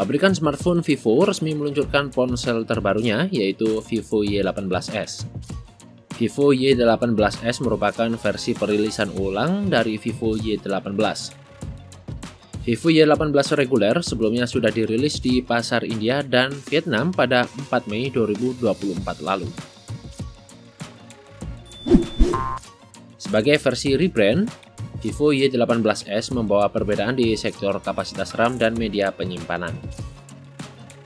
Pabrikan smartphone Vivo resmi meluncurkan ponsel terbarunya, yaitu Vivo Y18s. Vivo Y18s merupakan versi perilisan ulang dari Vivo Y18. Vivo Y18 reguler sebelumnya sudah dirilis di pasar India dan Vietnam pada 4 Mei 2024 lalu. Sebagai versi rebrand, Vivo Y18s membawa perbedaan di sektor kapasitas RAM dan media penyimpanan.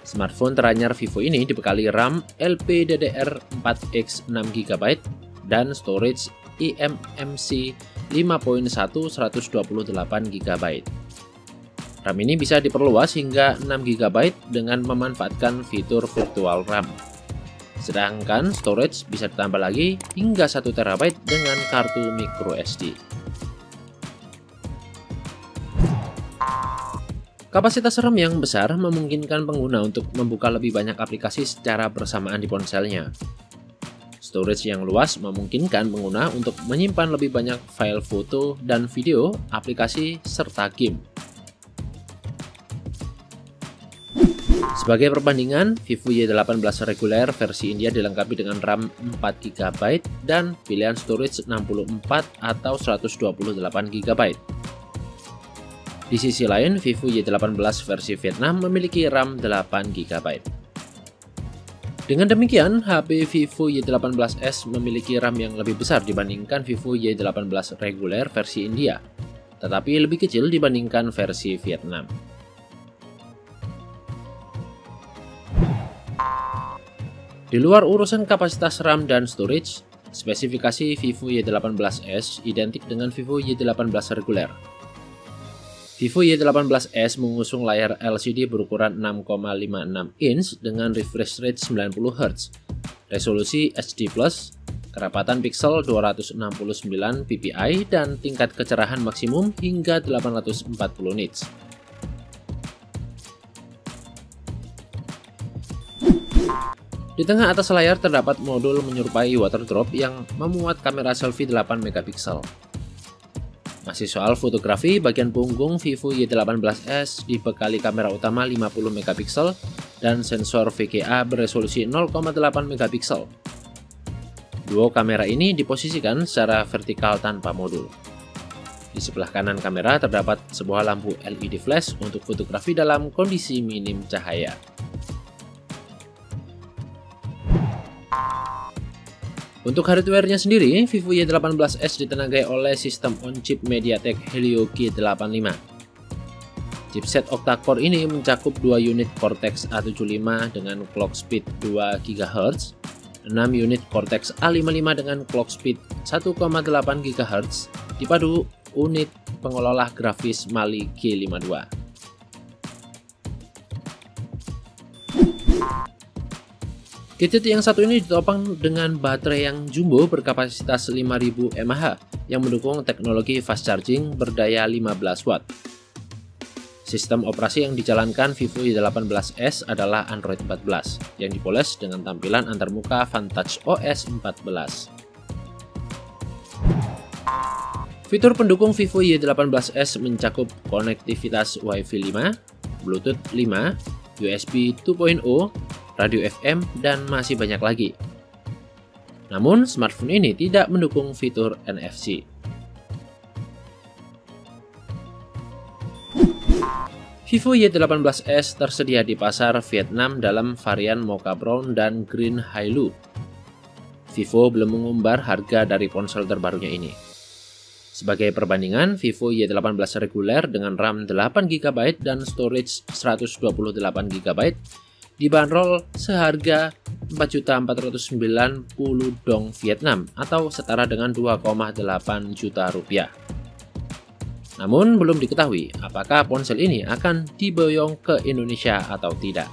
Smartphone teranyar Vivo ini dibekali RAM LPDDR4X 6GB dan storage eMMC 5.1 128GB. RAM ini bisa diperluas hingga 6GB dengan memanfaatkan fitur virtual RAM. Sedangkan storage bisa ditambah lagi hingga 1TB dengan kartu microSD. Kapasitas RAM yang besar memungkinkan pengguna untuk membuka lebih banyak aplikasi secara bersamaan di ponselnya. Storage yang luas memungkinkan pengguna untuk menyimpan lebih banyak file foto dan video, aplikasi, serta game. Sebagai perbandingan, Vivo Y18 reguler versi India dilengkapi dengan RAM 4GB dan pilihan storage 64 atau 128GB. Di sisi lain, Vivo Y18 versi Vietnam memiliki RAM 8GB. Dengan demikian, HP Vivo Y18s memiliki RAM yang lebih besar dibandingkan Vivo Y18 reguler versi India, tetapi lebih kecil dibandingkan versi Vietnam. Di luar urusan kapasitas RAM dan storage, spesifikasi Vivo Y18s identik dengan Vivo Y18 reguler. Vivo Y18s mengusung layar LCD berukuran 6,56 inch dengan refresh rate 90Hz, resolusi HD+, kerapatan pixel 269 ppi, dan tingkat kecerahan maksimum hingga 840 nits. Di tengah atas layar terdapat modul menyerupai water drop yang memuat kamera selfie 8MP. Masih soal fotografi, bagian punggung Vivo Y18s dibekali kamera utama 50MP dan sensor VGA beresolusi 0,8MP. Dua kamera ini diposisikan secara vertikal tanpa modul. Di sebelah kanan kamera terdapat sebuah lampu LED flash untuk fotografi dalam kondisi minim cahaya. Untuk hardware-nya sendiri, Vivo Y18s ditenagai oleh sistem on-chip MediaTek Helio G85. Chipset octa-core ini mencakup 2 unit Cortex A75 dengan clock speed 2 GHz, 6 unit Cortex A55 dengan clock speed 1,8 GHz, dipadu unit pengelola grafis Mali G52. Gadget yang satu ini ditopang dengan baterai yang jumbo berkapasitas 5000 mAh yang mendukung teknologi fast charging berdaya 15 watt. Sistem operasi yang dijalankan Vivo Y18s adalah Android 14 yang dipoles dengan tampilan antarmuka Vantage OS 14. Fitur pendukung Vivo Y18s mencakup konektivitas Wi-Fi 5, Bluetooth 5, USB 2.0, radio FM, dan masih banyak lagi. Namun, smartphone ini tidak mendukung fitur NFC. Vivo Y18s tersedia di pasar Vietnam dalam varian Mocha Brown dan Green Hailu. Vivo belum mengumbar harga dari ponsel terbarunya ini. Sebagai perbandingan, Vivo Y18 reguler dengan RAM 8GB dan storage 128GB dibanderol seharga 4.490 dong Vietnam atau setara dengan 2,8 juta rupiah. Namun belum diketahui apakah ponsel ini akan diboyong ke Indonesia atau tidak.